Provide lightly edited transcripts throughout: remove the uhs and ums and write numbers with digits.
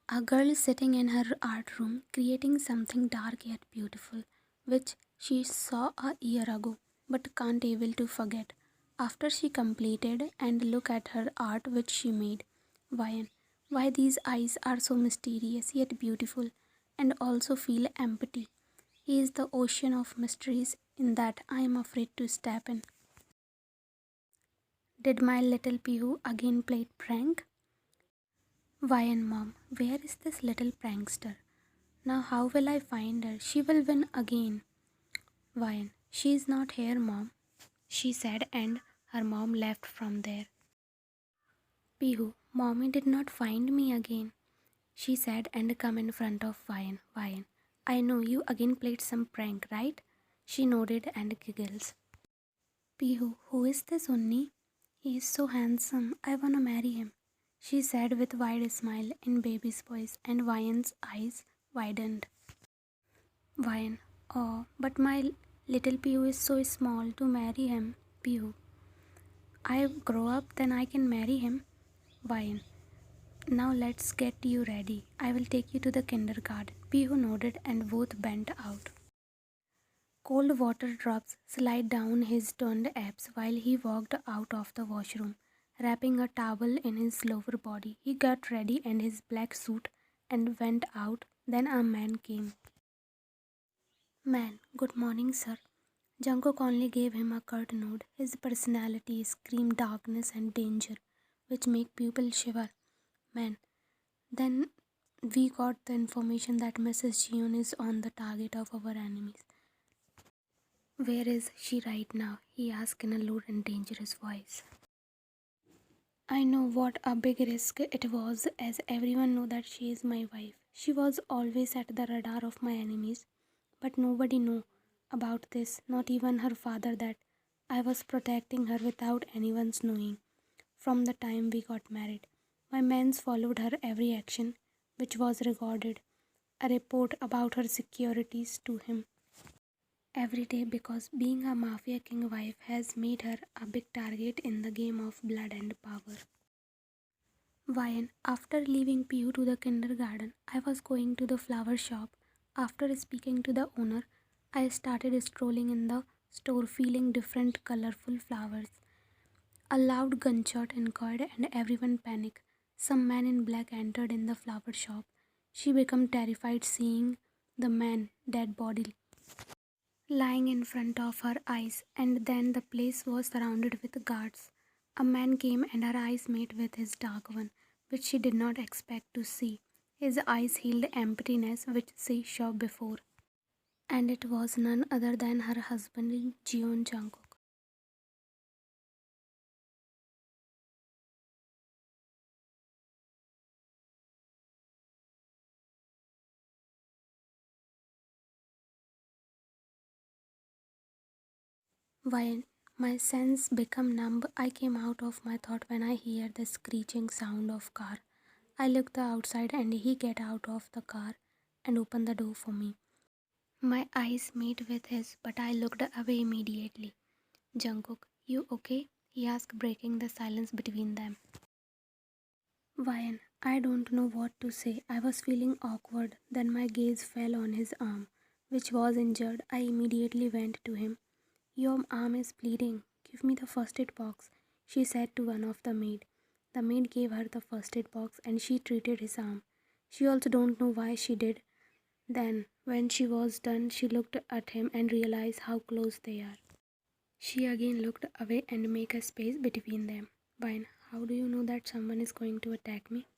A girl is sitting in her art room creating something dark yet beautiful, which she saw a year ago but can't able to forget. After she completed and look at her art which she made. Why? Why these eyes are so mysterious yet beautiful and also feel empty. He is the ocean of mysteries in that I am afraid to step in. Did my little Pihu again play prank? Why and mom, where is this little prankster? Now how will I find her? She will win again. Why? She is not here, mom, she said, and her mom left from there. Pihu, mommy did not find me again, she said, and come in front of Vian. Vian, I know you again played some prank, right? She nodded and giggles. Pihu, who is this Unni? He is so handsome. I wanna marry him, she said with wide smile in baby's voice, and Vian's eyes widened. Vian, oh, but my little Pihu is so small to marry him. Pihu, I grow up, then I can marry him. Vian, now let's get you ready. I will take you to the kindergarten. Pihu nodded and both bent out. Cold water drops slid down his turned abs while he walked out of the washroom, wrapping a towel in his lower body. He got ready in his black suit and went out. Then a man came. Man, good morning, sir. Junkook only gave him a curt nod. His personality screamed darkness and danger, which make people shiver. Man, then we got the information that Mrs. Jion is on the target of our enemies. Where is she right now? He asked in a loud and dangerous voice. I know what a big risk it was, as everyone know that she is my wife. She was always at the radar of my enemies, but nobody knew about this, not even her father, that I was protecting her without anyone's knowing. From the time we got married, my men followed her every action, which was recorded, a report about her securities to him every day, because being a mafia king wife has made her a big target in the game of blood and power. Why, after leaving Piyu to the kindergarten, I was going to the flower shop. After speaking to the owner, I started strolling in the store feeling different colorful flowers. A loud gunshot occurred and everyone panicked. Some man in black entered in the flower shop. She became terrified seeing the man dead body lying in front of her eyes, and then the place was surrounded with guards. A man came and her eyes met with his dark one, which she did not expect to see. His eyes held emptiness which she saw before, and it was none other than her husband Jeon Jungkook. While my sense became numb, I came out of my thought when I heard the screeching sound of car. I looked the outside and he get out of the car and opened the door for me. My eyes met with his, but I looked away immediately. Jungkook, you okay? He asked, breaking the silence between them. Vian, I don't know what to say. I was feeling awkward. Then my gaze fell on his arm, which was injured. I immediately went to him. Your arm is bleeding. Give me the first aid box, she said to one of the maid. The maid gave her the first aid box and she treated his arm. She also don't know why she did. Then, when she was done, she looked at him and realized how close they are. She again looked away and made a space between them. Vine, how do you know that someone is going to attack me?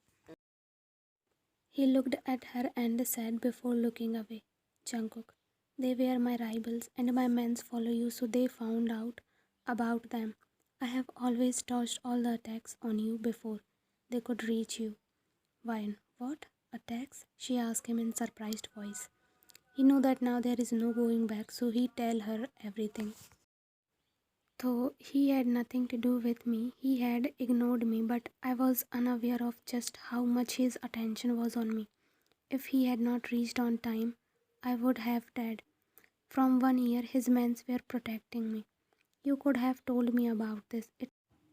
He looked at her and said before looking away, Jungkook, they were my rivals and my men follow you, so they found out about them. I have always dodged all the attacks on you before they could reach you. Vine, what? Attacks? She asked him in surprised voice. He knew that now there is no going back, so he tell her everything. Though he had nothing to do with me, he had ignored me, but I was unaware of just how much his attention was on me. If he had not reached on time, I would have died. From 1 year, his men were protecting me. You could have told me about this.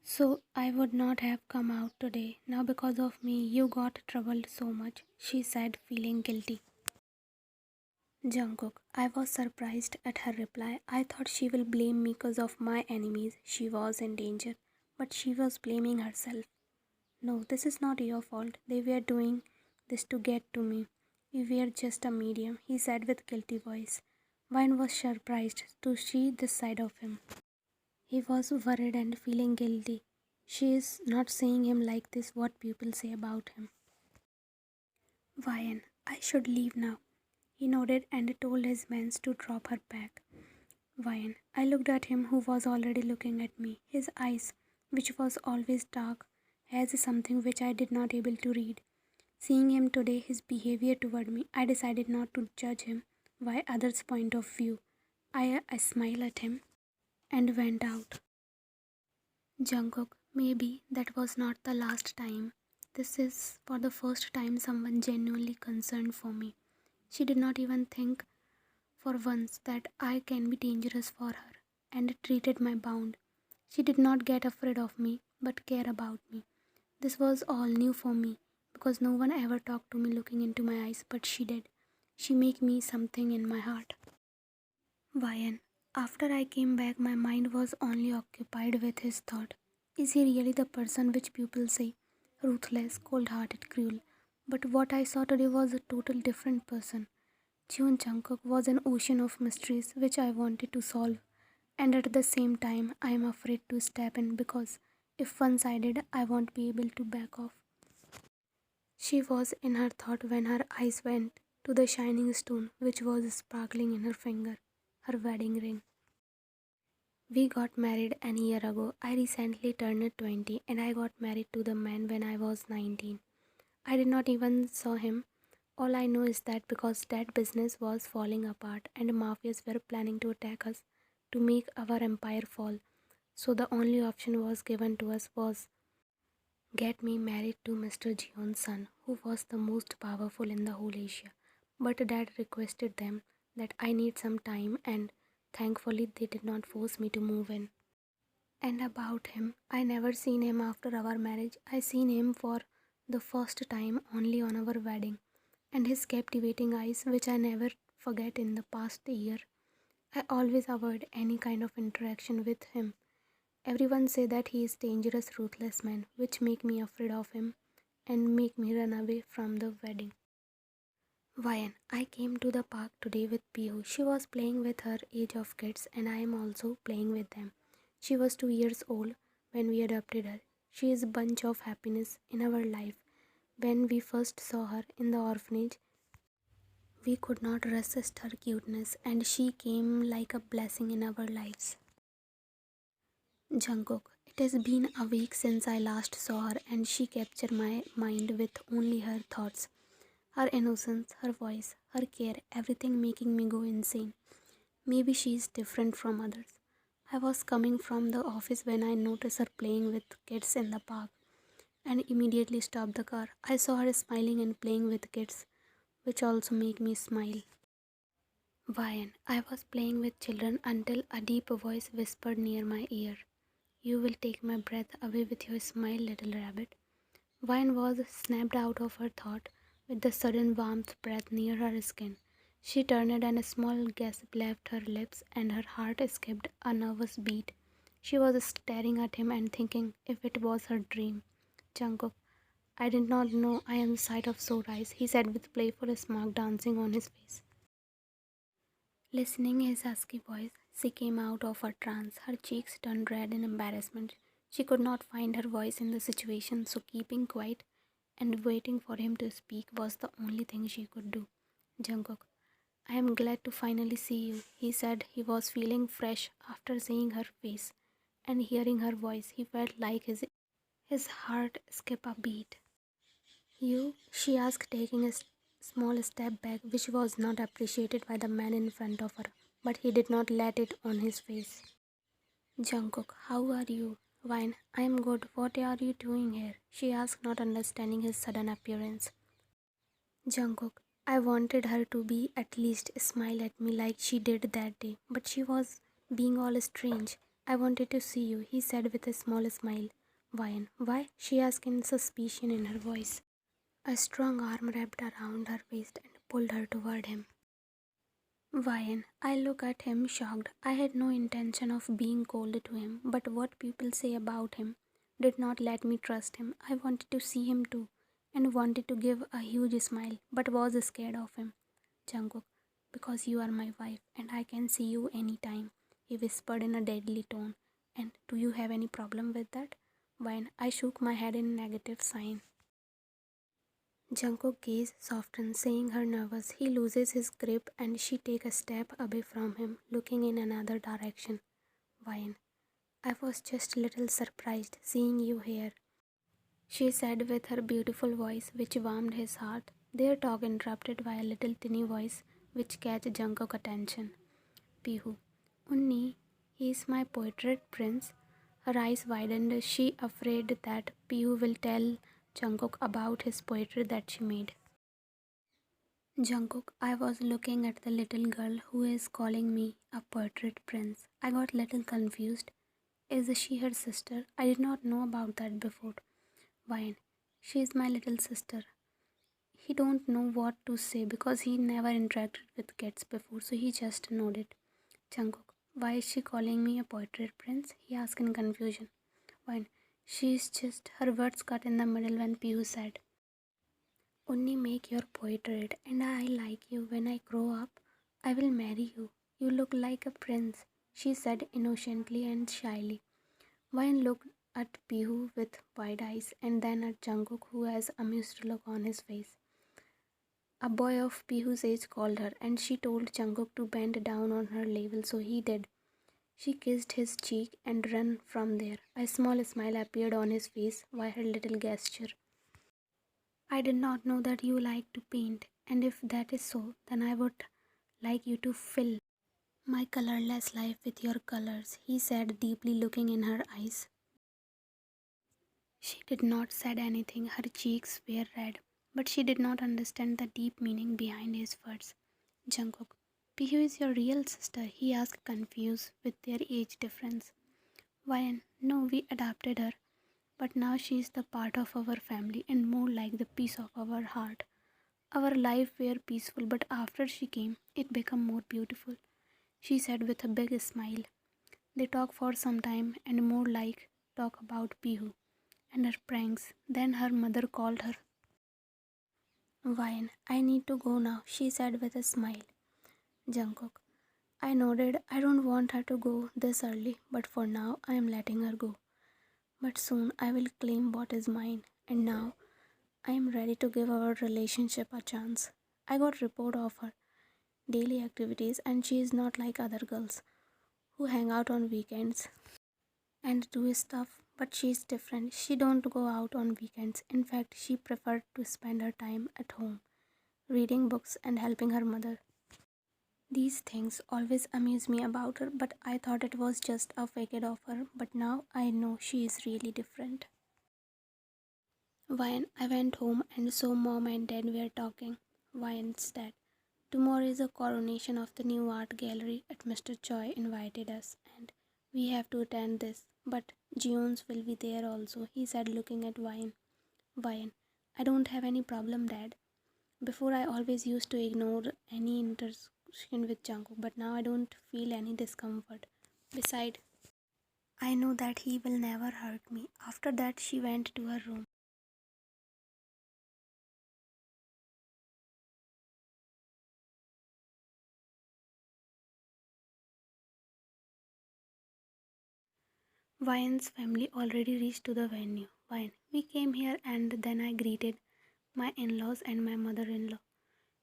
So I would not have come out today. Now because of me, you got troubled so much, she said, feeling guilty. Jungkook, I was surprised at her reply. I thought she will blame me because of my enemies. She was in danger. But she was blaming herself. No, this is not your fault. They were doing this to get to me. You were just a medium, he said with guilty voice. Vine was surprised to see this side of him. He was worried and feeling guilty. She is not saying him like this what people say about him. Vine, I should leave now. He nodded and told his men to drop her back. Vine, I looked at him who was already looking at me. His eyes, which was always dark, has something which I did not able to read. Seeing him today, his behavior toward me, I decided not to judge him by others' point of view. I smiled at him and went out. Jungkook, maybe that was not the last time. This is for the first time someone genuinely concerned for me. She did not even think for once that I can be dangerous for her and treated my bound. She did not get afraid of me but care about me. This was all new for me because no one ever talked to me looking into my eyes, but she did. She made me something in my heart. Vayan. After I came back, my mind was only occupied with his thought. Is he really the person which people say? Ruthless, cold-hearted, cruel. But what I saw today was a total different person. June Jungkook was an ocean of mysteries which I wanted to solve, and at the same time, I am afraid to step in because if one-sided, I won't be able to back off. She was in her thought when her eyes went to the shining stone which was sparkling in her finger, her wedding ring. We got married an year ago. I recently turned 20 and I got married to the man when I was 19. I did not even saw him. All I know is that because that business was falling apart and mafias were planning to attack us to make our empire fall. So the only option was given to us was get me married to Mr. Jeon's son, who was the most powerful in the whole Asia. But Dad requested them that I need some time, and thankfully they did not force me to move in. And about him, I never seen him after our marriage. I seen him for the first time only on our wedding, and his captivating eyes, which I never forget in the past year. I always avoid any kind of interaction with him. Everyone say that he is dangerous, ruthless man, which make me afraid of him and make me run away from the wedding. Vayan, I came to the park today with Pihu. She was playing with her age of kids and I am also playing with them. She was 2 years old when we adopted her. She is a bunch of happiness in our life. When we first saw her in the orphanage, we could not resist her cuteness and she came like a blessing in our lives. Jungkook, it has been a week since I last saw her and she captured my mind with only her thoughts. Her innocence, her voice, her care, everything making me go insane. Maybe she is different from others. I was coming from the office when I noticed her playing with kids in the park and immediately stopped the car. I saw her smiling and playing with kids, which also made me smile. Vayan, I was playing with children until a deep voice whispered near my ear. You will take my breath away with your smile, little rabbit. Vine was snapped out of her thought with the sudden warmth breath near her skin. She turned and a small gasp left her lips and her heart skipped a nervous beat. She was staring at him and thinking if it was her dream. Jungkook, I did not know I am the sight of so eyes, he said with playful smirk dancing on his face. Listening his husky voice, she came out of her trance. Her cheeks turned red in embarrassment. She could not find her voice in the situation, so keeping quiet and waiting for him to speak was the only thing she could do. Jungkook, I am glad to finally see you, he said. He was feeling fresh after seeing her face and hearing her voice. He felt like his heart skip a beat. You? She asked, taking a small step back, which was not appreciated by the man in front of her, but he did not let it on his face. Jungkook, how are you? Vine, I am good. What are you doing here? She asked, not understanding his sudden appearance. Jungkook, I wanted her to be at least smile at me like she did that day, but she was being all strange. I wanted to see you, he said with a small smile. Why? Why? She asked in suspicion in her voice. A strong arm wrapped around her waist and pulled her toward him. Why? I looked at him shocked. I had no intention of being cold to him, but what people say about him did not let me trust him. I wanted to see him too, and wanted to give a huge smile, but was scared of him. Jungkook, because you are my wife and I can see you anytime, he whispered in a deadly tone. And do you have any problem with that? When I shook my head in negative sign. Jungkook gaze softened, seeing her nervous. He loses his grip and she take a step away from him, looking in another direction. Wine. I was just a little surprised seeing you here, she said with her beautiful voice, which warmed his heart. Their talk interrupted by a little tinny voice which catch Jungkook's attention. Pihu. Unni, he is my portrait prince. Her eyes widened, she afraid that Pihu will tell Jungkook about his poetry that she made. Jungkook, I was looking at the little girl who is calling me a portrait prince. I got little confused. Is she her sister? I did not know about that before. Why? She is my little sister. He don't know what to say because he never interacted with kids before, so he just nodded. Jungkook, why is she calling me a portrait prince? He asked in confusion. Why? She is just, her words cut in the middle when Pihu said, only make your portrait and I like you. When I grow up, I will marry you. You look like a prince, she said innocently and shyly. Wine looked at Pihu with wide eyes and then at Jungkook, who has amused look on his face. A boy of Pihu's age called her and she told Jungkook to bend down on her level, so he did. She kissed his cheek and ran from there. A small smile appeared on his face by her little gesture. I did not know that you like to paint, and if that is so, then I would like you to fill my colorless life with your colors, he said, deeply looking in her eyes. She did not say anything, her cheeks were red, but she did not understand the deep meaning behind his words. Jungkook, Pihu is your real sister, he asked, confused with their age difference. Why? No, we adopted her, but now she is the part of our family and more like the piece of our heart. Our life were peaceful, but after she came, it became more beautiful, she said with a big smile. They talked for some time and more like talk about Pihu and her pranks. Then her mother called her. Wine, I need to go now, she said with a smile. Jungkook, I nodded. I don't want her to go this early, but for now I am letting her go. But soon I will claim what is mine, and now I am ready to give our relationship a chance. I got report of her daily activities and she is not like other girls who hang out on weekends and do stuff, but she is different. She don't go out on weekends. In fact, she preferred to spend her time at home, reading books and helping her mother. These things always amuse me about her, but I thought it was just a fake of her, but now I know she is really different. When I went home and saw mom and dad were talking, Vian's dad, tomorrow is a coronation of the new art gallery at Mr. Choi invited us and we have to attend this. But Jones will be there also, he said looking at Vian. Vian, I don't have any problem, dad. Before I always used to ignore any interaction with Jungkook, but now I don't feel any discomfort. Besides, I know that he will never hurt me. After that, she went to her room. Vian's family already reached to the venue. Vian, we came here and then I greeted my in-laws and my mother-in-law.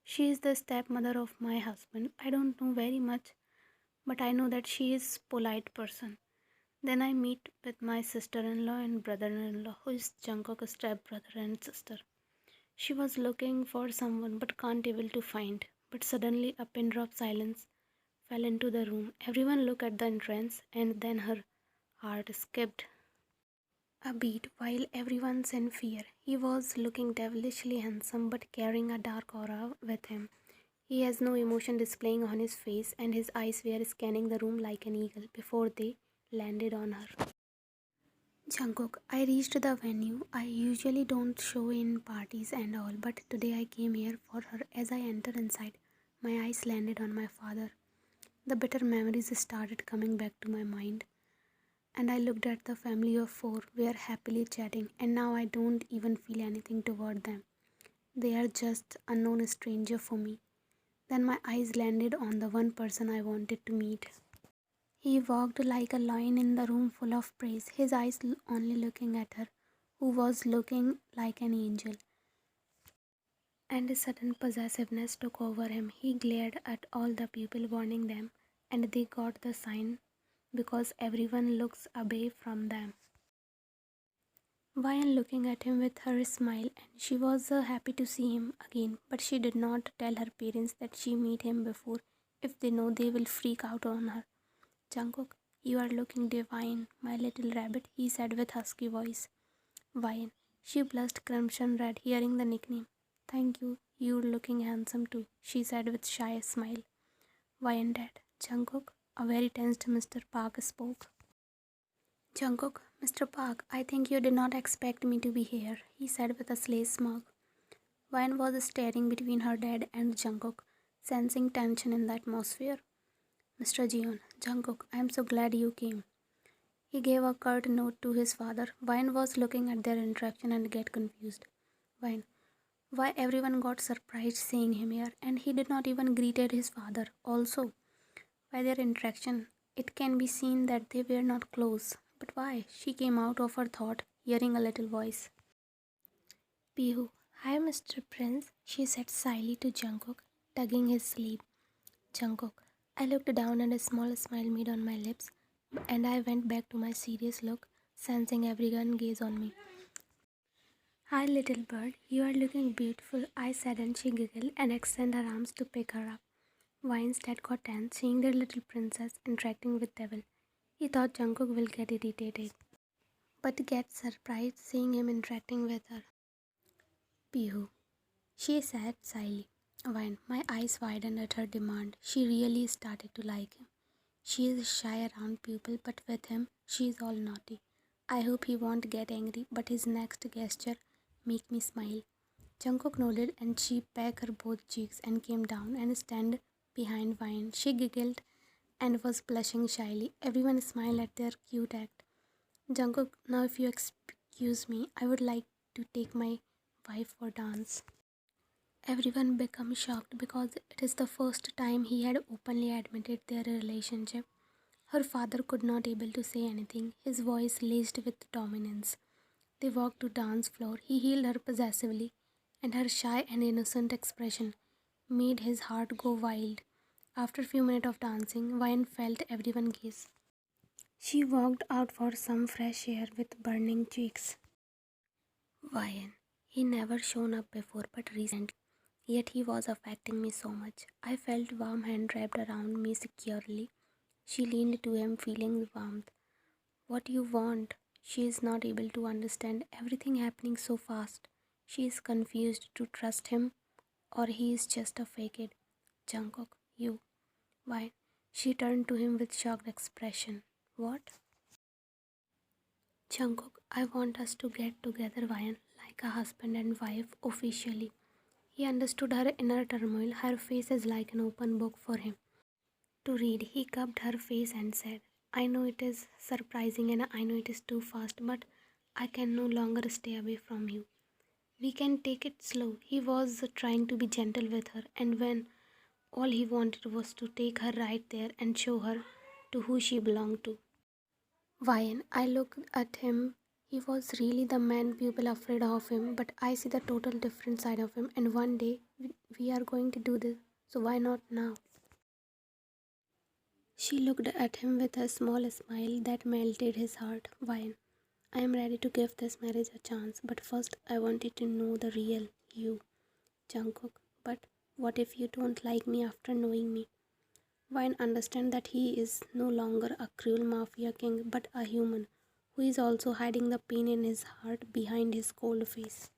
She is the stepmother of my husband. I don't know very much, but I know that she is polite person. Then I meet with my sister-in-law and brother-in-law, who is Jungkook's stepbrother and sister. She was looking for someone but can't able to find. But suddenly a pin drop silence fell into the room. Everyone looked at the entrance and then her heart skipped a beat while everyone's in fear. He was looking devilishly handsome but carrying a dark aura with him. He has no emotion displaying on his face and his eyes were scanning the room like an eagle before they landed on her. Junkook, I reached the venue. I usually don't show in parties and all, but today I came here for her. As I entered inside, my eyes landed on my father. The bitter memories started coming back to my mind, and I looked at the family of four. We are happily chatting, and now I don't even feel anything toward them. They are just unknown stranger for me. Then my eyes landed on the one person I wanted to meet. He walked like a lion in the room full of praise, his eyes only looking at her, who was looking like an angel. And a sudden possessiveness took over him. He glared at all the people, warning them, and they got the sign because everyone looks away from them. Vian looking at him with her smile, and she was happy to see him again, but she did not tell her parents that she meet him before. If they know, they will freak out on her. Jungkook, you are looking divine, my little rabbit, he said with husky voice. Vian, she blushed crimson red, hearing the nickname. Thank you, you're looking handsome too, she said with shy smile. Vian dad, Jungkook, a very tensed Mr. Park spoke. Jungkook, Mr. Park, I think you did not expect me to be here, he said with a sly smirk. Vian was staring between her dad and Jungkook, sensing tension in the atmosphere. Mr. Jeon, Jungkook, I am so glad you came. He gave a curt note to his father. Vian was looking at their interaction and get confused. Vian, why everyone got surprised seeing him here, and he did not even greeted his father. Also, by their interaction, it can be seen that they were not close. But why? She came out of her thought, hearing a little voice. Pihu, hi Mr. Prince, she said slyly to Jungkook, tugging his sleeve. Jungkook, I looked down and a small smile made on my lips, and I went back to my serious look, sensing everyone gaze on me. Hi little bird, you are looking beautiful, I said, and she giggled and extended her arms to pick her up. Vian's dad got tense, seeing their little princess interacting with Devil. He thought Jungkook will get irritated, but get surprised seeing him interacting with her. Pihu, she said slyly. Vian, my eyes widened at her demand. She really started to like him. She is shy around people, but with him, she is all naughty. I hope he won't get angry, but his next gesture make me smile. Jungkook nodded and she pecked her both cheeks and came down and stand behind Vian. She giggled and was blushing shyly. Everyone smiled at their cute act. Jungkook, now if you excuse me, I would like to take my wife for dance. Everyone became shocked because it is the first time he had openly admitted their relationship. Her father could not able to say anything, his voice laced with dominance. They walked to dance floor. He held her possessively, and her shy and innocent expression made his heart go wild. After a few minutes of dancing, Vian felt everyone gaze. She walked out for some fresh air with burning cheeks. Vian, he never shown up before but recently. Yet he was affecting me so much. I felt warm hand wrapped around me securely. She leaned to him, feeling warmth. What do you want? She is not able to understand everything happening so fast. She is confused to trust him or he is just a fake it. Jungkook, you. Why? She turned to him with shocked expression. What? Jungkook, I want us to get together, Vian, like a husband and wife officially. He understood her inner turmoil. Her face is like an open book for him to read. He cupped her face and said, I know it is surprising and I know it is too fast, but I can no longer stay away from you. We can take it slow. He was trying to be gentle with her, and when all he wanted was to take her right there and show her to who she belonged to. Vian, I looked at him. He was really the man people afraid of him, but I see the total different side of him, and one day we are going to do this, so why not now? She looked at him with a small smile that melted his heart. Vian, I am ready to give this marriage a chance, but first I wanted to know the real you, Jungkook. But what if you don't like me after knowing me? Vine understand that he is no longer a cruel mafia king but a human who is also hiding the pain in his heart behind his cold face.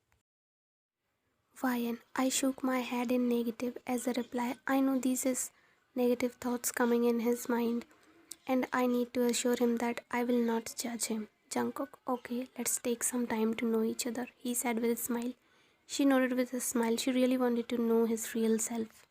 Vian, I shook my head in negative as a reply. I know these is negative thoughts coming in his mind And I need to assure him that I will not judge him. Jungkook, okay, let's take some time to know each other, he said with a smile. She nodded with a smile. She really wanted to know his real self.